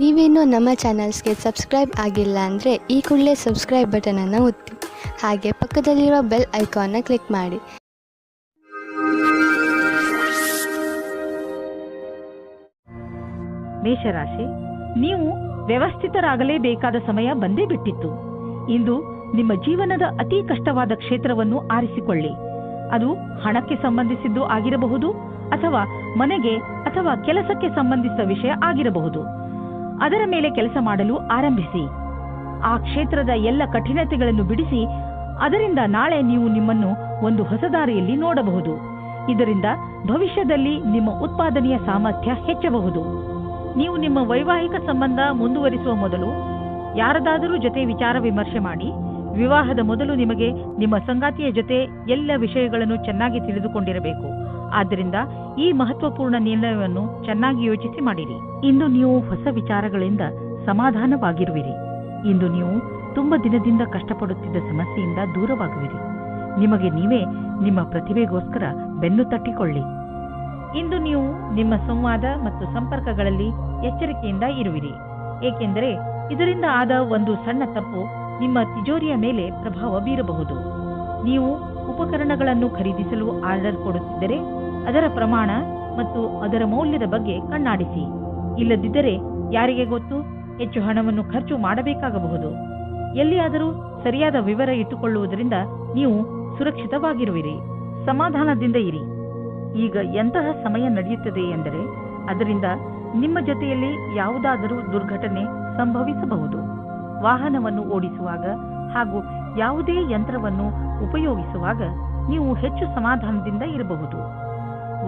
ನೀವೇನೂ ನಮ್ಮ ಚಾನಲ್ಸ್ಗೆ ಸಬ್ಸ್ಕ್ರೈಬ್ ಆಗಿಲ್ಲ ಅಂದರೆ ಈ ಕೂಡಲೇ ಸಬ್ಸ್ಕ್ರೈಬ್ ಬಟನನ್ನು ಒತ್ತಿ, ಹಾಗೆ ಪಕ್ಕದಲ್ಲಿರುವ ಬೆಲ್ ಐಕಾನ್ನ ಕ್ಲಿಕ್ ಮಾಡಿ. ಮೇಷರಾಶಿ, ನೀವು ವ್ಯವಸ್ಥಿತರಾಗಲೇಬೇಕಾದ ಸಮಯ ಬಂದೇ ಬಿಟ್ಟಿತ್ತು. ಇಂದು ನಿಮ್ಮ ಜೀವನದ ಅತಿ ಕಷ್ಟವಾದ ಕ್ಷೇತ್ರವನ್ನು ಆರಿಸಿಕೊಳ್ಳಿ. ಅದು ಹಣಕ್ಕೆ ಸಂಬಂಧಿಸಿದ್ದು ಆಗಿರಬಹುದು, ಅಥವಾ ಮನೆಗೆ ಅಥವಾ ಕೆಲಸಕ್ಕೆ ಸಂಬಂಧಿಸಿದ ವಿಷಯ ಆಗಿರಬಹುದು. ಅದರ ಮೇಲೆ ಕೆಲಸ ಮಾಡಲು ಆರಂಭಿಸಿ. ಆ ಕ್ಷೇತ್ರದ ಎಲ್ಲ ಕಠಿಣತೆಗಳನ್ನು ಬಿಡಿಸಿ, ಅದರಿಂದ ನಾಳೆ ನೀವು ನಿಮ್ಮನ್ನು ಒಂದು ಹೊಸ ದಾರಿಯಲ್ಲಿ ನೋಡಬಹುದು. ಇದರಿಂದ ಭವಿಷ್ಯದಲ್ಲಿ ನಿಮ್ಮ ಉತ್ಪಾದನೆಯ ಸಾಮರ್ಥ್ಯ ಹೆಚ್ಚಬಹುದು. ನೀವು ನಿಮ್ಮ ವೈವಾಹಿಕ ಸಂಬಂಧ ಮುಂದುವರಿಸುವ ಮೊದಲು ಯಾರದಾದರೂ ಜೊತೆ ವಿಚಾರ ವಿಮರ್ಶೆ ಮಾಡಿ. ವಿವಾಹದ ಮೊದಲು ನಿಮಗೆ ನಿಮ್ಮ ಸಂಗಾತಿಯ ಜೊತೆ ಎಲ್ಲ ವಿಷಯಗಳನ್ನು ಚೆನ್ನಾಗಿ ತಿಳಿದುಕೊಂಡಿರಬೇಕು. ಆದ್ದರಿಂದ ಈ ಮಹತ್ವಪೂರ್ಣ ನಿರ್ಣಯವನ್ನು ಚೆನ್ನಾಗಿ ಯೋಚಿಸಿ ಮಾಡಿರಿ. ಇಂದು ನೀವು ಹೊಸ ವಿಚಾರಗಳಿಂದ ಸಮಾಧಾನವಾಗಿರುವಿರಿ. ಇಂದು ನೀವು ತುಂಬ ದಿನದಿಂದ ಕಷ್ಟಪಡುತ್ತಿದ್ದ ಸಮಸ್ಯೆಯಿಂದ ದೂರವಾಗುವಿರಿ. ನಿಮಗೆ ನೀವೇ ನಿಮ್ಮ ಪ್ರತಿಭೆಗೋಸ್ಕರ ಬೆನ್ನು ತಟ್ಟಿಕೊಳ್ಳಿ. ಇಂದು ನೀವು ನಿಮ್ಮ ಸಂವಾದ ಮತ್ತು ಸಂಪರ್ಕಗಳಲ್ಲಿ ಎಚ್ಚರಿಕೆಯಿಂದ ಇರುವಿರಿ, ಏಕೆಂದರೆ ಇದರಿಂದ ಆದ ಒಂದು ಸಣ್ಣ ತಪ್ಪು ನಿಮ್ಮ ತಿಜೋರಿಯ ಮೇಲೆ ಪ್ರಭಾವ ಬೀರಬಹುದು. ನೀವು ಉಪಕರಣಗಳನ್ನು ಖರೀದಿಸಲು ಆರ್ಡರ್ ಕೊಡುತ್ತಿದ್ದರೆ ಅದರ ಪ್ರಮಾಣ ಮತ್ತು ಅದರ ಮೌಲ್ಯದ ಬಗ್ಗೆ ಕಣ್ಣಾಡಿಸಿ. ಇಲ್ಲದಿದ್ದರೆ ಯಾರಿಗೆ ಗೊತ್ತು, ಹೆಚ್ಚು ಹಣವನ್ನು ಖರ್ಚು ಮಾಡಬೇಕಾಗಬಹುದು. ಎಲ್ಲಿಯಾದರೂ ಸರಿಯಾದ ವಿವರ ಇಟ್ಟುಕೊಳ್ಳುವುದರಿಂದ ನೀವು ಸುರಕ್ಷಿತವಾಗಿರುವಿರಿ. ಸಮಾಧಾನದಿಂದ ಇರಿ. ಈಗ ಎಂತಹ ಸಮಯ ನಡೆಯುತ್ತದೆ ಎಂದರೆ ಅದರಿಂದ ನಿಮ್ಮ ಜೊತೆಯಲ್ಲಿ ಯಾವುದಾದರೂ ದುರ್ಘಟನೆ ಸಂಭವಿಸಬಹುದು. ವಾಹನವನ್ನು ಓಡಿಸುವಾಗ ಹಾಗೂ ಯಾವುದೇ ಯಂತ್ರವನ್ನು ಉಪಯೋಗಿಸುವಾಗ ನೀವು ಹೆಚ್ಚು ಸಮಾಧಾನದಿಂದ ಇರಬಹುದು.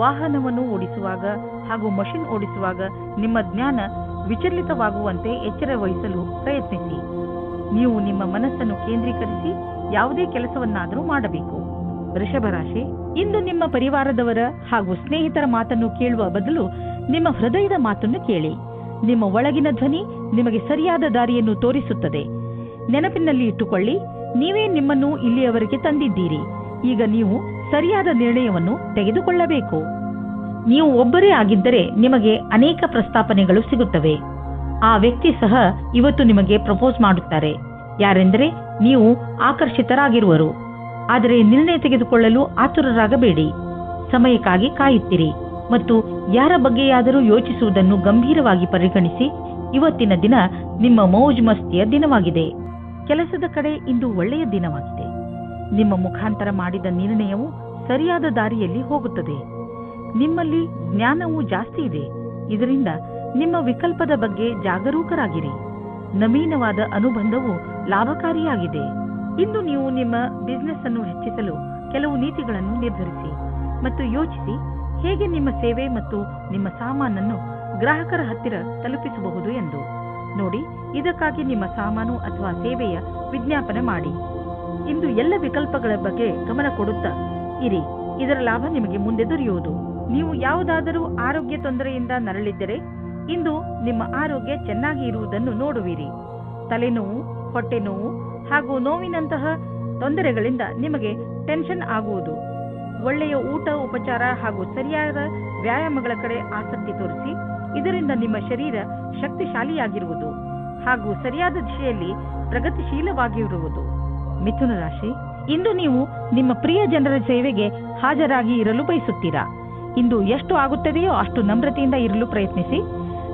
ವಾಹನವನ್ನು ಓಡಿಸುವಾಗ ಹಾಗೂ ಮಷಿನ್ ಓಡಿಸುವಾಗ ನಿಮ್ಮ ಜ್ಞಾನ ವಿಚಲಿತವಾಗುವಂತೆ ಎಚ್ಚರ ವಹಿಸಲು ಪ್ರಯತ್ನಿಸಿ. ನೀವು ನಿಮ್ಮ ಮನಸ್ಸನ್ನು ಕೇಂದ್ರೀಕರಿಸಿ ಯಾವುದೇ ಕೆಲಸವನ್ನಾದರೂ ಮಾಡಬೇಕು. ವೃಷಭ ರಾಶಿ, ಇಂದು ನಿಮ್ಮ ಪರಿವಾರದವರ ಹಾಗೂ ಸ್ನೇಹಿತರ ಮಾತನ್ನು ಕೇಳುವ ಬದಲು ನಿಮ್ಮ ಹೃದಯದ ಮಾತನ್ನು ಕೇಳಿ. ನಿಮ್ಮ ಒಳಗಿನ ಧ್ವನಿ ನಿಮಗೆ ಸರಿಯಾದ ದಾರಿಯನ್ನು ತೋರಿಸುತ್ತದೆ. ನೆನಪಿನಲ್ಲಿ ಇಟ್ಟುಕೊಳ್ಳಿ, ನೀವೇ ನಿಮ್ಮನ್ನು ಇಲ್ಲಿಯವರೆಗೆ ತಂದಿದ್ದೀರಿ. ಈಗ ನೀವು ಸರಿಯಾದ ನಿರ್ಣಯವನ್ನು ತೆಗೆದುಕೊಳ್ಳಬೇಕು. ನೀವು ಒಬ್ಬರೇ ಆಗಿದ್ದರೆ ನಿಮಗೆ ಅನೇಕ ಪ್ರಸ್ತಾಪನೆಗಳು ಸಿಗುತ್ತವೆ. ಆ ವ್ಯಕ್ತಿ ಸಹ ಇವತ್ತು ನಿಮಗೆ ಪ್ರಪೋಸ್ ಮಾಡುತ್ತಾರೆ. ಯಾರೆಂದರೆ ನೀವು ಆಕರ್ಷಿತರಾಗಿರುವರು. ಆದರೆ ನಿರ್ಣಯ ತೆಗೆದುಕೊಳ್ಳಲು ಆತುರರಾಗಬೇಡಿ. ಸಮಯಕ್ಕಾಗಿ ಕಾಯುತ್ತಿರಿ ಮತ್ತು ಯಾರ ಬಗ್ಗೆಯಾದರೂ ಯೋಚಿಸುವುದನ್ನು ಗಂಭೀರವಾಗಿ ಪರಿಗಣಿಸಿ. ಇವತ್ತಿನ ದಿನ ನಿಮ್ಮ ಮೌಜ್ ಮಸ್ತಿಯ ದಿನವಾಗಿದೆ. ಕೆಲಸದ ಕಡೆ ಇಂದು ಒಳ್ಳೆಯ ದಿನವಾಗಿದೆ. ನಿಮ್ಮ ಮುಖಾಂತರ ಮಾಡಿದ ನಿರ್ಣಯವು ಸರಿಯಾದ ದಾರಿಯಲ್ಲಿ ಹೋಗುತ್ತದೆ. ನಿಮ್ಮಲ್ಲಿ ಜ್ಞಾನವೂ ಜಾಸ್ತಿ ಇದೆ. ಇದರಿಂದ ನಿಮ್ಮ ವಿಕಲ್ಪದ ಬಗ್ಗೆ ಜಾಗರೂಕರಾಗಿರಿ. ನವೀನವಾದ ಅನುಬಂಧವು ಲಾಭಕಾರಿಯಾಗಿದೆ. ಇಂದು ನೀವು ನಿಮ್ಮ ಬಿಸಿನೆಸ್ ಅನ್ನು ಹೆಚ್ಚಿಸಲು ಕೆಲವು ನೀತಿಗಳನ್ನು ನಿರ್ಧರಿಸಿ ಮತ್ತು ಯೋಚಿಸಿ ಹೇಗೆ ನಿಮ್ಮ ಸೇವೆ ಮತ್ತು ನಿಮ್ಮ ಸಾಮಾನನ್ನು ಗ್ರಾಹಕರ ಹತ್ತಿರ ತಲುಪಿಸಬಹುದು ಎಂದು ನೋಡಿ. ಇದಕ್ಕಾಗಿ ನಿಮ್ಮ ಸಾಮಾನು ಅಥವಾ ಸೇವೆಯ ವಿಜ್ಞಾಪನೆ ಮಾಡಿ. ಇಂದು ಎಲ್ಲ ವಿಕಲ್ಪಗಳ ಬಗ್ಗೆ ಗಮನ ಕೊಡುತ್ತಾ ಇರಿ. ಇದರ ಲಾಭ ನಿಮಗೆ ಮುಂದೆ ದೊರೆಯುವುದು. ನೀವು ಯಾವುದಾದರೂ ಆರೋಗ್ಯ ತೊಂದರೆಯಿಂದ ನರಳಿದ್ದರೆ ಇಂದು ನಿಮ್ಮ ಆರೋಗ್ಯ ಚೆನ್ನಾಗಿ ಇರುವುದನ್ನು ನೋಡುವಿರಿ. ತಲೆನೋವು, ಹೊಟ್ಟೆ ನೋವು ಹಾಗೂ ನೋವಿನಂತಹ ತೊಂದರೆಗಳಿಂದ ನಿಮಗೆ ಟೆನ್ಷನ್ ಆಗುವುದು. ಒಳ್ಳೆಯ ಊಟ, ಉಪಚಾರ ಹಾಗೂ ಸರಿಯಾದ ವ್ಯಾಯಾಮಗಳ ಕಡೆ ಆಸಕ್ತಿ ತೋರಿಸಿ. ಇದರಿಂದ ನಿಮ್ಮ ಶರೀರ ಶಕ್ತಿಶಾಲಿಯಾಗಿರುವುದು ಹಾಗೂ ಸರಿಯಾದ ದಿಶೆಯಲ್ಲಿ ಪ್ರಗತಿಶೀಲವಾಗಿರುವುದು. ಮಿಥುನ ರಾಶಿ, ಇಂದು ನೀವು ನಿಮ್ಮ ಪ್ರಿಯ ಜನರ ಸೇವೆಗೆ ಹಾಜರಾಗಿ ಇರಲು ಬಯಸುತ್ತೀರಾ. ಇಂದು ಎಷ್ಟು ಆಗುತ್ತದೆಯೋ ಅಷ್ಟು ನಮ್ರತೆಯಿಂದ ಇರಲು ಪ್ರಯತ್ನಿಸಿ.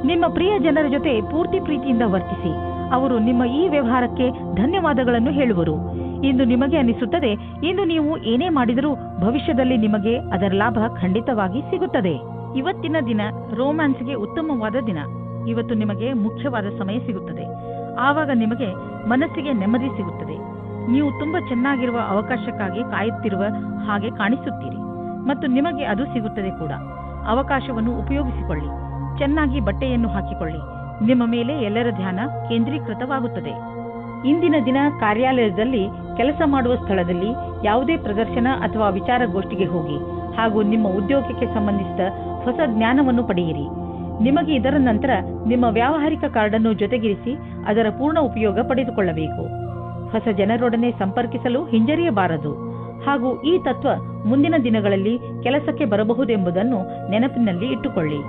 ನಿಮ್ಮ ಪ್ರಿಯ ಜನರ ಜೊತೆ ಪೂರ್ತಿ ಪ್ರೀತಿಯಿಂದ ವರ್ತಿಸಿ. ಅವರು ನಿಮ್ಮ ಈ ವ್ಯವಹಾರಕ್ಕೆ ಧನ್ಯವಾದಗಳನ್ನು ಹೇಳುವರು. ಇಂದು ನಿಮಗೆ ಅನಿಸುತ್ತದೆ, ಇಂದು ನೀವು ಏನೇ ಮಾಡಿದರೂ ಭವಿಷ್ಯದಲ್ಲಿ ನಿಮಗೆ ಅದರ ಲಾಭ ಖಂಡಿತವಾಗಿ ಸಿಗುತ್ತದೆ. ಇವತ್ತಿನ ದಿನ ರೋಮ್ಯಾನ್ಸ್ಗೆ ಉತ್ತಮವಾದ ದಿನ. ಇವತ್ತು ನಿಮಗೆ ಮುಖ್ಯವಾದ ಸಮಯ ಸಿಗುತ್ತದೆ. ಆವಾಗ ನಿಮಗೆ ಮನಸ್ಸಿಗೆ ನೆಮ್ಮದಿ ಸಿಗುತ್ತದೆ. ನೀವು ತುಂಬಾ ಚೆನ್ನಾಗಿರುವ ಅವಕಾಶಕ್ಕಾಗಿ ಕಾಯುತ್ತಿರುವ ಹಾಗೆ ಕಾಣಿಸುತ್ತೀರಿ ಮತ್ತು ನಿಮಗೆ ಅದು ಸಿಗುತ್ತದೆ ಕೂಡ. ಅವಕಾಶವನ್ನು ಉಪಯೋಗಿಸಿಕೊಳ್ಳಿ. ಚೆನ್ನಾಗಿ ಬಟ್ಟೆಯನ್ನು ಹಾಕಿಕೊಳ್ಳಿ. ನಿಮ್ಮ ಮೇಲೆ ಎಲ್ಲರ ಧ್ಯಾನ ಕೇಂದ್ರೀಕೃತವಾಗುತ್ತದೆ. ಇಂದಿನ ದಿನ ಕಾರ್ಯಾಲಯದಲ್ಲಿ ಕೆಲಸ ಮಾಡುವ ಸ್ಥಳದಲ್ಲಿ ಯಾವುದೇ ಪ್ರದರ್ಶನ ಅಥವಾ ವಿಚಾರಗೋಷ್ಠಿಗೆ ಹೋಗಿ ಹಾಗೂ ನಿಮ್ಮ ಉದ್ಯೋಗಕ್ಕೆ ಸಂಬಂಧಿಸಿದ ಹೊಸ ಜ್ಞಾನವನ್ನು ಪಡೆಯಿರಿ. ನಿಮಗೆ ಇದರ ನಂತರ ನಿಮ್ಮ ವ್ಯಾವಹಾರಿಕ ಕಾರ್ಡನ್ನು ಜೊತೆಗಿರಿಸಿ ಅದರ ಪೂರ್ಣ ಉಪಯೋಗ ಪಡೆದುಕೊಳ್ಳಬೇಕು. ಹೊಸ ಜನರೊಡನೆ ಸಂಪರ್ಕಿಸಲು ಹಿಂಜರಿಯಬಾರದು ಹಾಗೂ ಈ ತತ್ವ ಮುಂದಿನ ದಿನಗಳಲ್ಲಿ ಕೆಲಸಕ್ಕೆ ಬರಬಹುದೆಂಬುದನ್ನು ನೆನಪಿನಲ್ಲಿ ಇಟ್ಟುಕೊಳ್ಳಿ.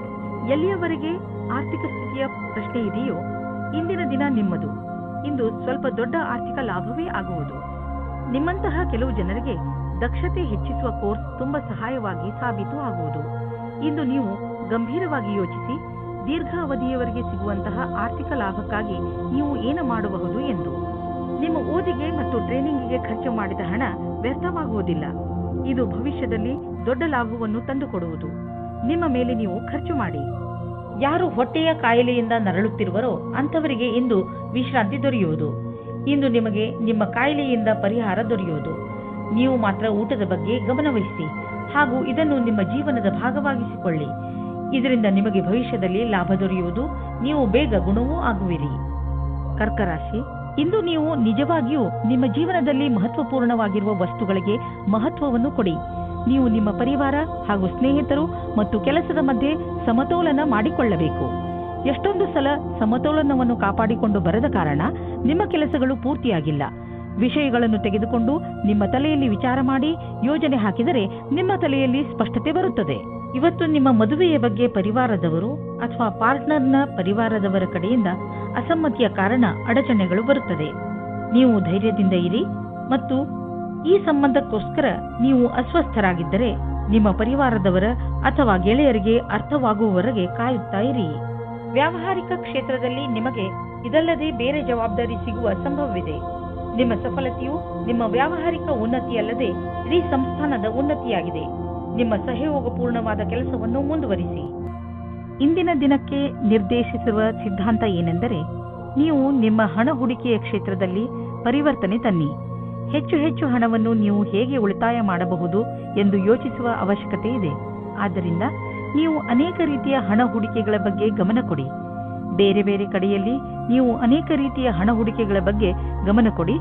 ಎಲ್ಲಿಯವರೆಗೆ ಆರ್ಥಿಕ ಸ್ಥಿತಿಯ ಪ್ರಶ್ನೆ ಇದೆಯೋ ಇಂದಿನ ದಿನ ನಿಮ್ಮದು. ಇಂದು ಸ್ವಲ್ಪ ದೊಡ್ಡ ಆರ್ಥಿಕ ಲಾಭವೇ ಆಗುವುದು. ನಿಮ್ಮಂತಹ ಕೆಲವು ಜನರಿಗೆ ದಕ್ಷತೆ ಹೆಚ್ಚಿಸುವ ಕೋರ್ಸ್ ತುಂಬಾ ಸಹಾಯವಾಗಿ ಸಾಬೀತು ಆಗುವುದು. ಇಂದು ನೀವು ಗಂಭೀರವಾಗಿ ಯೋಚಿಸಿ ದೀರ್ಘ ಅವಧಿಯವರೆಗೆ ಸಿಗುವಂತಹ ಆರ್ಥಿಕ ಲಾಭಕ್ಕಾಗಿ ನೀವು ಏನು ಮಾಡಬಹುದು ಎಂದು. ನಿಮ್ಮ ಓದಿಗೆ ಮತ್ತು ಟ್ರೈನಿಂಗಿಗೆ ಖರ್ಚು ಮಾಡಿದ ಹಣ ವ್ಯರ್ಥವಾಗುವುದಿಲ್ಲ. ಇದು ಭವಿಷ್ಯದಲ್ಲಿ ದೊಡ್ಡ ಲಾಭವನ್ನು ತಂದುಕೊಡುವುದು. ನಿಮ್ಮ ಮೇಲೆ ನೀವು ಖರ್ಚು ಮಾಡಿ. ಯಾರು ಹೊಟ್ಟೆಯ ಕಾಯಿಲೆಯಿಂದ ನರಳುತ್ತಿರುವರೋ ಅಂಥವರಿಗೆ ಇಂದು ವಿಶ್ರಾಂತಿ ದೊರೆಯುವುದು. ಇಂದು ನಿಮಗೆ ನಿಮ್ಮ ಕಾಯಿಲೆಯಿಂದ ಪರಿಹಾರ ದೊರೆಯುವುದು. ನೀವು ಮಾತ್ರ ಊಟದ ಬಗ್ಗೆ ಗಮನವಹಿಸಿ ಹಾಗೂ ಇದನ್ನು ನಿಮ್ಮ ಜೀವನದ ಭಾಗವಾಗಿಸಿಕೊಳ್ಳಿ. ಇದರಿಂದ ನಿಮಗೆ ಭವಿಷ್ಯದಲ್ಲಿ ಲಾಭ ದೊರೆಯುವುದು. ನೀವು ಬೇಗ ಗುಣವೂ ಆಗುವಿರಿ. ಕರ್ಕ ರಾಶಿ, ಇಂದು ನೀವು ನಿಜವಾಗಿಯೂ ನಿಮ್ಮ ಜೀವನದಲ್ಲಿ ಮಹತ್ವಪೂರ್ಣವಾಗಿರುವ ವಸ್ತುಗಳಿಗೆ ಮಹತ್ವವನ್ನು ಕೊಡಿ. ನೀವು ನಿಮ್ಮ ಪರಿವಾರ ಹಾಗೂ ಸ್ನೇಹಿತರು ಮತ್ತು ಕೆಲಸದ ಮಧ್ಯೆ ಸಮತೋಲನ ಮಾಡಿಕೊಳ್ಳಬೇಕು. ಎಷ್ಟೊಂದು ಸಲ ಸಮತೋಲನವನ್ನು ಕಾಪಾಡಿಕೊಂಡು ಬರದ ಕಾರಣ ನಿಮ್ಮ ಕೆಲಸಗಳು ಪೂರ್ತಿಯಾಗಿಲ್ಲ. ವಿಷಯಗಳನ್ನು ತೆಗೆದುಕೊಂಡು ನಿಮ್ಮ ತಲೆಯಲ್ಲಿ ವಿಚಾರ ಮಾಡಿ ಯೋಜನೆ ಹಾಕಿದರೆ ನಿಮ್ಮ ತಲೆಯಲ್ಲಿ ಸ್ಪಷ್ಟತೆ ಬರುತ್ತದೆ. ಇವತ್ತು ನಿಮ್ಮ ಮದುವೆಯ ಬಗ್ಗೆ ಪರಿವಾರದವರು ಅಥವಾ ಪಾರ್ಟ್ನರ್ನ ಪರಿವಾರದವರ ಕಡೆಯಿಂದ ಅಸಮ್ಮತಿಯ ಕಾರಣ ಅಡಚಣೆಗಳು ಬರುತ್ತದೆ. ನೀವು ಧೈರ್ಯದಿಂದ ಇರಿ ಮತ್ತು ಈ ಸಂಬಂಧಕ್ಕೋಸ್ಕರ ನೀವು ಅಸ್ವಸ್ಥರಾಗಿದ್ದರೆ ನಿಮ್ಮ ಪರಿವಾರದವರ ಅಥವಾ ಗೆಳೆಯರಿಗೆ ಅರ್ಥವಾಗುವವರೆಗೆ ಕಾಯುತ್ತಾ ಇರಿ. ವ್ಯಾವಹಾರಿಕ ಕ್ಷೇತ್ರದಲ್ಲಿ ನಿಮಗೆ ಇದಲ್ಲದೆ ಬೇರೆ ಜವಾಬ್ದಾರಿ ಸಿಗುವ ಸಂಭವವಿದೆ. ನಿಮ್ಮ ಸಫಲತೆಯು ನಿಮ್ಮ ವ್ಯಾವಹಾರಿಕ ಉನ್ನತಿಯಲ್ಲದೆ ಇಡೀ ಸಂಸ್ಥಾನದ ಉನ್ನತಿಯಾಗಿದೆ. ನಿಮ್ಮ ಸಹಯೋಗಪೂರ್ಣವಾದ ಕೆಲಸವನ್ನು ಮುಂದುವರಿಸಿ. ಇಂದಿನ ದಿನಕ್ಕೆ ನಿರ್ದೇಶಿಸಿರುವ ಸಿದ್ಧಾಂತ ಏನೆಂದರೆ, ನೀವು ನಿಮ್ಮ ಹಣ ಹೂಡಿಕೆಯ ಕ್ಷೇತ್ರದಲ್ಲಿ ಪರಿವರ್ತನೆ ತನ್ನಿ. ಹೆಚ್ಚು ಹೆಚ್ಚು ಹಣವನ್ನು ನೀವು ಹೇಗೆ ಉಳಿತಾಯ ಮಾಡಬಹುದು ಎಂದು ಯೋಚಿಸುವ ಅವಶ್ಯಕತೆ ಇದೆ. ಆದ್ದರಿಂದ ನೀವು ಅನೇಕ ರೀತಿಯ ಹಣ ಹೂಡಿಕೆಗಳ ಬಗ್ಗೆ ಗಮನ ಕೊಡಿ. ಬೇರೆ ಬೇರೆ ಕಡೆಯಲ್ಲಿ ನೀವು ಅನೇಕ ರೀತಿಯ ಹಣ ಹೂಡಿಕೆಗಳ ಬಗ್ಗೆ ಗಮನ ಕೊಡಿ.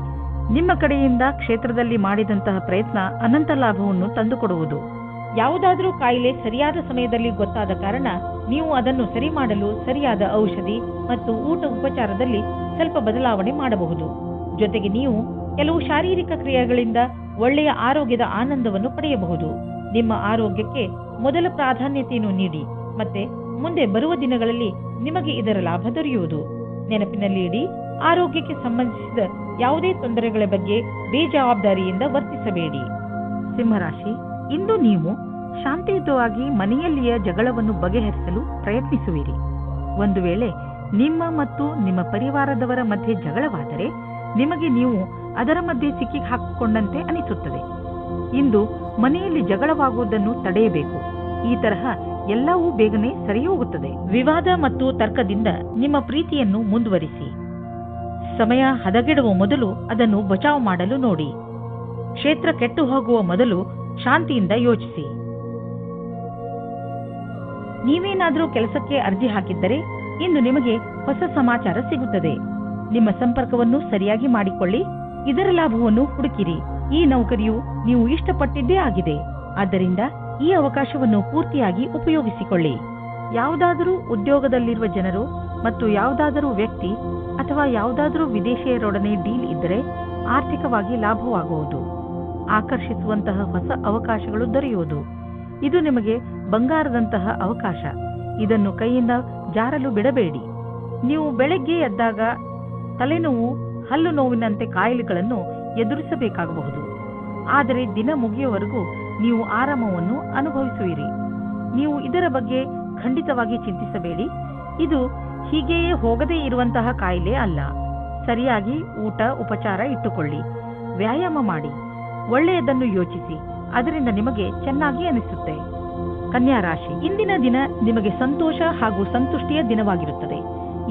ನಿಮ್ಮ ಕಡೆಯಿಂದ ಕ್ಷೇತ್ರದಲ್ಲಿ ಮಾಡಿದಂತಹ ಪ್ರಯತ್ನ ಅನಂತ ಲಾಭವನ್ನು ತಂದುಕೊಡುವುದು. ಯಾವುದಾದರೂ ಕಾಯಿಲೆ ಸರಿಯಾದ ಸಮಯದಲ್ಲಿ ಗೊತ್ತಾದ ಕಾರಣ ನೀವು ಅದನ್ನು ಸರಿ ಮಾಡಲು ಸರಿಯಾದ ಔಷಧಿ ಮತ್ತು ಊಟ ಉಪಚಾರದಲ್ಲಿ ಸ್ವಲ್ಪ ಬದಲಾವಣೆ ಮಾಡಬಹುದು. ಜೊತೆಗೆ ನೀವು ಕೆಲವು ಶಾರೀರಿಕ ಕ್ರಿಯೆಗಳಿಂದ ಒಳ್ಳೆಯ ಆರೋಗ್ಯದ ಆನಂದವನ್ನು ಪಡೆಯಬಹುದು. ನಿಮ್ಮ ಆರೋಗ್ಯಕ್ಕೆ ಮೊದಲ ಪ್ರಾಧಾನ್ಯತೆಯನ್ನು ನೀಡಿ ಮತ್ತೆ ಮುಂದೆ ಬರುವ ದಿನಗಳಲ್ಲಿ ನಿಮಗೆ ಇದರ ಲಾಭ ದೊರೆಯುವುದು. ನೆನಪಿನಲ್ಲಿ ಇಡಿ, ಆರೋಗ್ಯಕ್ಕೆ ಸಂಬಂಧಿಸಿದ ಯಾವುದೇ ತೊಂದರೆಗಳ ಬಗ್ಗೆ ಬೇಜವಾಬ್ದಾರಿಯಿಂದ ವರ್ತಿಸಬೇಡಿ. ಸಿಂಹರಾಶಿ, ಇಂದು ನೀವು ಶಾಂತಿಯುತವಾಗಿ ಮನೆಯಲ್ಲಿಯ ಜಗಳವನ್ನು ಬಗೆಹರಿಸಲು ಪ್ರಯತ್ನಿಸುವಿರಿ. ಒಂದು ವೇಳೆ ನಿಮ್ಮ ಮತ್ತು ನಿಮ್ಮ ಪರಿವಾರದವರ ಮಧ್ಯೆ ಜಗಳವಾದರೆ ನಿಮಗೆ ನೀವು ಅದರ ಮಧ್ಯೆ ಸಿಕ್ಕಿ ಹಾಕಿಕೊಂಡಂತೆ ಅನಿಸುತ್ತದೆ. ಇಂದು ಮನೆಯಲ್ಲಿ ಜಗಳವಾಗುವುದನ್ನು ತಡೆಯಬೇಕು. ಈ ತರಹ ಎಲ್ಲವೂ ಬೇಗನೆ ಸರಿ ಹೋಗುತ್ತದೆ. ವಿವಾದ ಮತ್ತು ತರ್ಕದಿಂದ ನಿಮ್ಮ ಪ್ರೀತಿಯನ್ನು ಮುಂದುವರಿಸಿ. ಸಮಯ ಹದಗೆಡುವ ಮೊದಲು ಅದನ್ನು ಬಚಾವ್ ಮಾಡಲು ನೋಡಿ. ಕ್ಷೇತ್ರ ಕೆಟ್ಟು ಹೋಗುವ ಮೊದಲು ಶಾಂತಿಯಿಂದ ಯೋಚಿಸಿ. ನೀವೇನಾದರೂ ಕೆಲಸಕ್ಕೆ ಅರ್ಜಿ ಹಾಕಿದ್ದರೆ ಇಂದು ನಿಮಗೆ ಹೊಸ ಸಮಾಚಾರ ಸಿಗುತ್ತದೆ. ನಿಮ್ಮ ಸಂಪರ್ಕವನ್ನು ಸರಿಯಾಗಿ ಮಾಡಿಕೊಳ್ಳಿ. ಇದರ ಲಾಭವನ್ನು ಹುಡುಕಿರಿ. ಈ ನೌಕರಿಯು ನೀವು ಇಷ್ಟಪಟ್ಟಿದ್ದೇ ಆಗಿದೆ. ಆದ್ದರಿಂದ ಈ ಅವಕಾಶವನ್ನು ಪೂರ್ತಿಯಾಗಿ ಉಪಯೋಗಿಸಿಕೊಳ್ಳಿ. ಯಾವುದಾದರೂ ಉದ್ಯೋಗದಲ್ಲಿರುವ ಜನರು ಮತ್ತು ಯಾವುದಾದರೂ ವ್ಯಕ್ತಿ ಅಥವಾ ಯಾವುದಾದರೂ ವಿದೇಶಿಯರೊಡನೆ ಡೀಲ್ ಇದ್ದರೆ ಆರ್ಥಿಕವಾಗಿ ಲಾಭವಾಗುವುದು. ಆಕರ್ಷಿಸುವಂತಹ ಹೊಸ ಅವಕಾಶಗಳು ದೊರೆಯುವುದು. ಇದು ನಿಮಗೆ ಬಂಗಾರದಂತಹ ಅವಕಾಶ. ಇದನ್ನು ಕೈಯಿಂದ ಜಾರಲು ಬಿಡಬೇಡಿ. ನೀವು ಬೆಳಗ್ಗೆ ಎದ್ದಾಗ ತಲೆನೋವು, ಹಲ್ಲು ನೋವಿನಂತೆ ಕಾಯಿಲೆಗಳನ್ನು ಎದುರಿಸಬೇಕಾಗಬಹುದು. ಆದರೆ ದಿನ ಮುಗಿಯುವವರೆಗೂ ನೀವು ಆರಾಮವನ್ನು ಅನುಭವಿಸುವಿರಿ. ನೀವು ಇದರ ಬಗ್ಗೆ ಖಂಡಿತವಾಗಿ ಚಿಂತಿಸಬೇಡಿ. ಇದು ಹೀಗೆಯೇ ಹೋಗದೇ ಇರುವಂತಹ ಕಾಯಿಲೆ ಅಲ್ಲ. ಸರಿಯಾಗಿ ಊಟ ಉಪಚಾರ ಇಟ್ಟುಕೊಳ್ಳಿ. ವ್ಯಾಯಾಮ ಮಾಡಿ. ಒಳ್ಳೆಯದನ್ನು ಯೋಚಿಸಿ. ಅದರಿಂದ ನಿಮಗೆ ಚೆನ್ನಾಗಿ ಅನಿಸುತ್ತೆ. ಕನ್ಯಾ ರಾಶಿ, ಇಂದಿನ ದಿನ ನಿಮಗೆ ಸಂತೋಷ ಹಾಗೂ ಸಂತುಷ್ಟಿಯ ದಿನವಾಗಿರುತ್ತದೆ.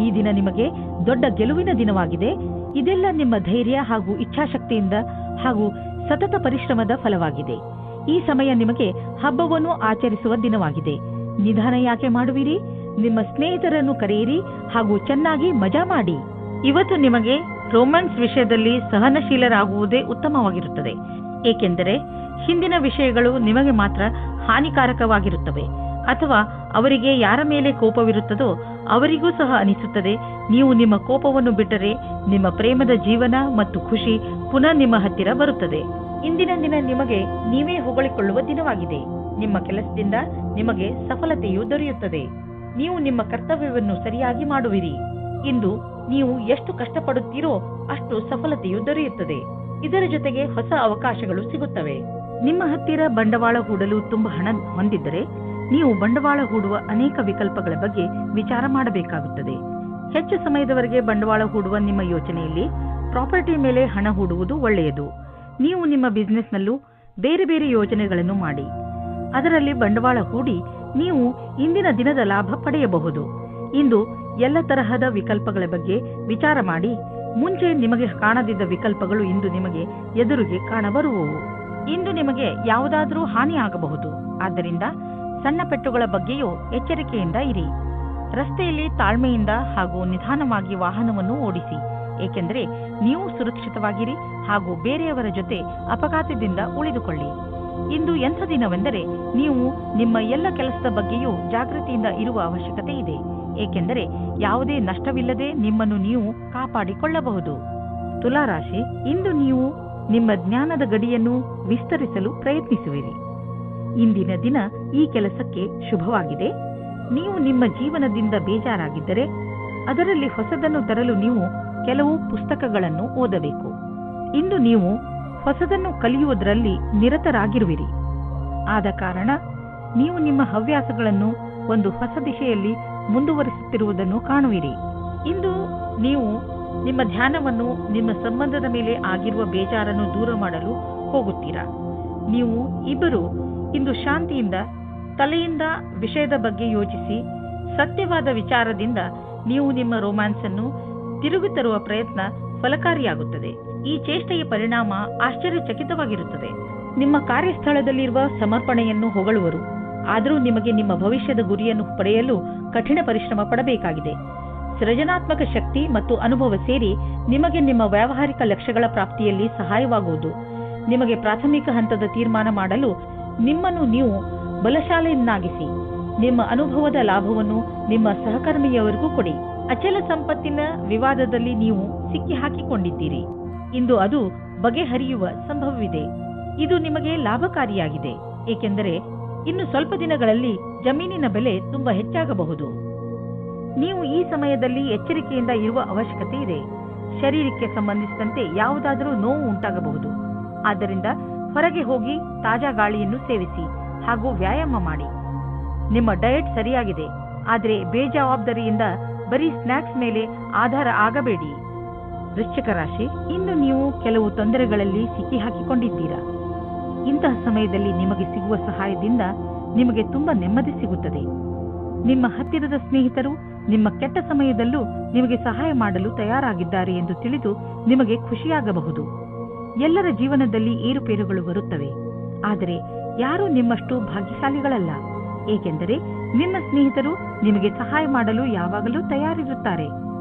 ಈ ದಿನ ನಿಮಗೆ ದೊಡ್ಡ ಗೆಲುವಿನ ದಿನವಾಗಿದೆ. ಇದೆಲ್ಲ ನಿಮ್ಮ ಧೈರ್ಯ ಹಾಗೂ ಇಚ್ಛಾಶಕ್ತಿಯಿಂದ ಹಾಗೂ ಸತತ ಪರಿಶ್ರಮದ ಫಲವಾಗಿದೆ. ಈ ಸಮಯ ನಿಮಗೆ ಹಬ್ಬವನ್ನು ಆಚರಿಸುವ ದಿನವಾಗಿದೆ. ನಿಧಾನ ಯಾಕೆ ಮಾಡುವಿರಿ? ನಿಮ್ಮ ಸ್ನೇಹಿತರನ್ನು ಕರೆಯಿರಿ ಹಾಗೂ ಚೆನ್ನಾಗಿ ಮಜಾ ಮಾಡಿ. ಇವತ್ತು ನಿಮಗೆ ರೊಮ್ಯಾನ್ಸ್ ವಿಷಯದಲ್ಲಿ ಸಹನಶೀಲರಾಗುವುದೇ ಉತ್ತಮವಾಗಿರುತ್ತದೆ. ಏಕೆಂದರೆ ಹಿಂದಿನ ವಿಷಯಗಳು ನಿಮಗೆ ಮಾತ್ರ ಹಾನಿಕಾರಕವಾಗಿರುತ್ತವೆ. ಅಥವಾ ಅವರಿಗೆ ಯಾರ ಮೇಲೆ ಕೋಪವಿರುತ್ತದೋ ಅವರಿಗೂ ಸಹ ಅನಿಸುತ್ತದೆ. ನೀವು ನಿಮ್ಮ ಕೋಪವನ್ನು ಬಿಟ್ಟರೆ ನಿಮ್ಮ ಪ್ರೇಮದ ಜೀವನ ಮತ್ತು ಖುಷಿ ಪುನಃ ನಿಮ್ಮ ಹತ್ತಿರ ಬರುತ್ತದೆ. ಇಂದಿನ ದಿನ ನಿಮಗೆ ನೀವೇ ಹೊಗಳಿಕೊಳ್ಳುವ ದಿನವಾಗಿದೆ. ನಿಮ್ಮ ಕೆಲಸದಿಂದ ನಿಮಗೆ ಸಫಲತೆಯು ದೊರೆಯುತ್ತದೆ. ನೀವು ನಿಮ್ಮ ಕರ್ತವ್ಯವನ್ನು ಸರಿಯಾಗಿ ಮಾಡುವಿರಿ. ಇಂದು ನೀವು ಎಷ್ಟು ಕಷ್ಟಪಡುತ್ತೀರೋ ಅಷ್ಟು ಸಫಲತೆಯು ದೊರೆಯುತ್ತದೆ. ಇದರ ಜೊತೆಗೆ ಹೊಸ ಅವಕಾಶಗಳು ಸಿಗುತ್ತವೆ. ನಿಮ್ಮ ಹತ್ತಿರ ಬಂಡವಾಳ ಹೂಡಲು ತುಂಬಾ ಹಣ ಹೊಂದಿದ್ದರೆ ನೀವು ಬಂಡವಾಳ ಹೂಡುವ ಅನೇಕ ವಿಕಲ್ಪಗಳ ಬಗ್ಗೆ ವಿಚಾರ ಮಾಡಬೇಕಾಗುತ್ತದೆ. ಹೆಚ್ಚು ಸಮಯದವರೆಗೆ ಬಂಡವಾಳ ಹೂಡುವ ನಿಮ್ಮ ಯೋಚನೆಯಲ್ಲಿ ಪ್ರಾಪರ್ಟಿ ಮೇಲೆ ಹಣ ಹೂಡುವುದು ಒಳ್ಳೆಯದು. ನೀವು ನಿಮ್ಮ ಬಿಸಿನೆಸ್ನಲ್ಲೂ ಬೇರೆ ಬೇರೆ ಯೋಜನೆಗಳನ್ನು ಮಾಡಿ ಅದರಲ್ಲಿ ಬಂಡವಾಳ ಹೂಡಿ ನೀವು ಇಂದಿನ ದಿನದ ಲಾಭ ಪಡೆಯಬಹುದು. ಇಂದು ಎಲ್ಲ ತರಹದ ವಿಕಲ್ಪಗಳ ಬಗ್ಗೆ ವಿಚಾರ ಮಾಡಿ. ಮುಂಚೆ ನಿಮಗೆ ಕಾಣದಿದ್ದ ವಿಕಲ್ಪಗಳು ಇಂದು ನಿಮಗೆ ಎದುರಿಗೆ ಕಾಣಬರುವವು. ಇಂದು ನಿಮಗೆ ಯಾವುದಾದರೂ ಹಾನಿ ಆಗಬಹುದು. ಆದ್ದರಿಂದ ಸಣ್ಣ ಪೆಟ್ಟುಗಳ ಬಗ್ಗೆಯೂ ಎಚ್ಚರಿಕೆಯಿಂದ ಇರಿ. ರಸ್ತೆಯಲ್ಲಿ ತಾಳ್ಮೆಯಿಂದ ಹಾಗೂ ನಿಧಾನವಾಗಿ ವಾಹನವನ್ನು ಓಡಿಸಿ, ಏಕೆಂದರೆ ನೀವು ಸುರಕ್ಷಿತವಾಗಿರಿ ಹಾಗೂ ಬೇರೆಯವರ ಜೊತೆ ಅಪಘಾತದಿಂದ ಉಳಿದುಕೊಳ್ಳಿ. ಇಂದು ಎಂಥ ದಿನವೆಂದರೆ ನೀವು ನಿಮ್ಮ ಎಲ್ಲ ಕೆಲಸದ ಬಗ್ಗೆಯೂ ಜಾಗೃತಿಯಿಂದ ಇರುವ ಅವಶ್ಯಕತೆ ಇದೆ, ಏಕೆಂದರೆ ಯಾವುದೇ ನಷ್ಟವಿಲ್ಲದೆ ನಿಮ್ಮನ್ನು ನೀವು ಕಾಪಾಡಿಕೊಳ್ಳಬಹುದು. ತುಲಾರಾಶಿ, ಇಂದು ನೀವು ನಿಮ್ಮ ಜ್ಞಾನದ ಗಡಿಯನ್ನು ವಿಸ್ತರಿಸಲು ಪ್ರಯತ್ನಿಸುವಿರಿ. ಇಂದಿನ ದಿನ ಈ ಕೆಲಸಕ್ಕೆ ಶುಭವಾಗಿದೆ. ನೀವು ನಿಮ್ಮ ಜೀವನದಿಂದ ಬೇಜಾರಾಗಿದ್ದರೆ ಅದರಲ್ಲಿ ಹೊಸದನ್ನು ತರಲು ನೀವು ಕೆಲವು ಪುಸ್ತಕಗಳನ್ನು ಓದಬೇಕು. ಇಂದು ನೀವು ಹೊಸದನ್ನು ಕಲಿಯುವುದರಲ್ಲಿ ನಿರತರಾಗಿರುವಿರಿ. ಆದ ಕಾರಣ ನೀವು ನಿಮ್ಮ ಹವ್ಯಾಸಗಳನ್ನು ಒಂದು ಹೊಸ ದಿಶೆಯಲ್ಲಿ ಮುಂದುವರಿಸುತ್ತಿರುವುದನ್ನು ಕಾಣುವಿರಿ. ಇಂದು ನೀವು ನಿಮ್ಮ ಧ್ಯಾನವನ್ನು ನಿಮ್ಮ ಸಂಬಂಧದ ಮೇಲೆ ಆಗಿರುವ ಬೇಜಾರನ್ನು ದೂರ ಮಾಡಲು ಹೋಗುತ್ತೀರಾ. ನೀವು ಇಬ್ಬರು ಇಂದು ಶಾಂತಿಯಿಂದ ತಲೆಯಿಂದ ವಿಷಯದ ಬಗ್ಗೆ ಯೋಚಿಸಿ ಸತ್ಯವಾದ ವಿಚಾರದಿಂದ ನೀವು ನಿಮ್ಮ ರೊಮ್ಯಾನ್ಸ್ ಅನ್ನು ತಿರುಗಿ ತರುವ ಪ್ರಯತ್ನ ಫಲಕಾರಿಯಾಗುತ್ತದೆ. ಈ ಚೇಷ್ಟೆಯ ಪರಿಣಾಮ ಆಶ್ಚರ್ಯಚಕಿತವಾಗಿರುತ್ತದೆ. ನಿಮ್ಮ ಕಾರ್ಯಸ್ಥಳದಲ್ಲಿರುವ ಸಮರ್ಪಣೆಯನ್ನು ಹೊಗಳುವರು. ಆದರೂ ನಿಮಗೆ ನಿಮ್ಮ ಭವಿಷ್ಯದ ಗುರಿಯನ್ನು ಪಡೆಯಲು ಕಠಿಣ ಪರಿಶ್ರಮ ಪಡಬೇಕಾಗಿದೆ. ಸೃಜನಾತ್ಮಕ ಶಕ್ತಿ ಮತ್ತು ಅನುಭವ ಸೇರಿ ನಿಮಗೆ ನಿಮ್ಮ ವ್ಯಾವಹಾರಿಕ ಲಕ್ಷ್ಯಗಳ ಪ್ರಾಪ್ತಿಯಲ್ಲಿ ಸಹಾಯವಾಗುವುದು. ನಿಮಗೆ ಪ್ರಾಥಮಿಕ ಹಂತದ ತೀರ್ಮಾನ ಮಾಡಲು ನಿಮ್ಮನ್ನು ನೀವು ಬಲಶಾಲಿಯನ್ನಾಗಿಸಿ ನಿಮ್ಮ ಅನುಭವದ ಲಾಭವನ್ನು ನಿಮ್ಮ ಸಹಕರ್ಮಿಯವರಿಗೂ ಕೊಡಿ. ಅಚಲ ಸಂಪತ್ತಿನ ವಿವಾದದಲ್ಲಿ ನೀವು ಸಿಕ್ಕಿ ಹಾಕಿಕೊಂಡಿದ್ದೀರಿ. ಇಂದು ಅದು ಬಗೆಹರಿಯುವ ಸಂಭವವಿದೆ. ಇದು ನಿಮಗೆ ಲಾಭಕಾರಿಯಾಗಿದೆ, ಏಕೆಂದರೆ ಇನ್ನು ಸ್ವಲ್ಪ ದಿನಗಳಲ್ಲಿ ಜಮೀನಿನ ಬೆಲೆ ತುಂಬಾ ಹೆಚ್ಚಾಗಬಹುದು. ನೀವು ಈ ಸಮಯದಲ್ಲಿ ಎಚ್ಚರಿಕೆಯಿಂದ ಇರುವ ಅವಶ್ಯಕತೆ ಇದೆ. ಶರೀರಕ್ಕೆ ಸಂಬಂಧಿಸಿದಂತೆ ಯಾವುದಾದರೂ ನೋವು ಉಂಟಾಗಬಹುದು. ಆದ್ದರಿಂದ ಹೊರಗೆ ಹೋಗಿ ತಾಜಾ ಗಾಳಿಯನ್ನು ಸೇವಿಸಿ ಹಾಗೂ ವ್ಯಾಯಾಮ ಮಾಡಿ. ನಿಮ್ಮ ಡಯಟ್ ಸರಿಯಾಗಿದೆ, ಆದರೆ ಬೇಜವಾಬ್ದಾರಿಯಿಂದ ಬರೀ ಸ್ನಾಕ್ಸ್ ಮೇಲೆ ಆಧಾರ ಆಗಬೇಡಿ. ವೃಶ್ಚಿಕ ರಾಶಿ, ಇಂದು ನೀವು ಕೆಲವು ತೊಂದರೆಗಳಲ್ಲಿ ಸಿಕ್ಕಿ ಹಾಕಿಕೊಂಡಿದ್ದೀರಾ. ಇಂತಹ ಸಮಯದಲ್ಲಿ ನಿಮಗೆ ಸಿಗುವ ಸಹಾಯದಿಂದ ನಿಮಗೆ ತುಂಬಾ ನೆಮ್ಮದಿ ಸಿಗುತ್ತದೆ. ನಿಮ್ಮ ಹತ್ತಿರದ ಸ್ನೇಹಿತರು ನಿಮ್ಮ ಕೆಟ್ಟ ಸಮಯದಲ್ಲೂ ನಿಮಗೆ ಸಹಾಯ ಮಾಡಲು ತಯಾರಾಗಿದ್ದಾರೆ ಎಂದು ತಿಳಿದು ನಿಮಗೆ ಖುಷಿಯಾಗಬಹುದು. ಎಲ್ಲರ ಜೀವನದಲ್ಲಿ ಏರುಪೇರುಗಳು ಬರುತ್ತವೆ, ಆದರೆ ಯಾರೂ ನಿಮ್ಮಷ್ಟು ಭಾಗ್ಯಶಾಲಿಗಳಲ್ಲ, ಏಕೆಂದರೆ ನಿಮ್ಮ ಸ್ನೇಹಿತರು ನಿಮಗೆ ಸಹಾಯ ಮಾಡಲು ಯಾವಾಗಲೂ ತಯಾರಿರುತ್ತಾರೆ.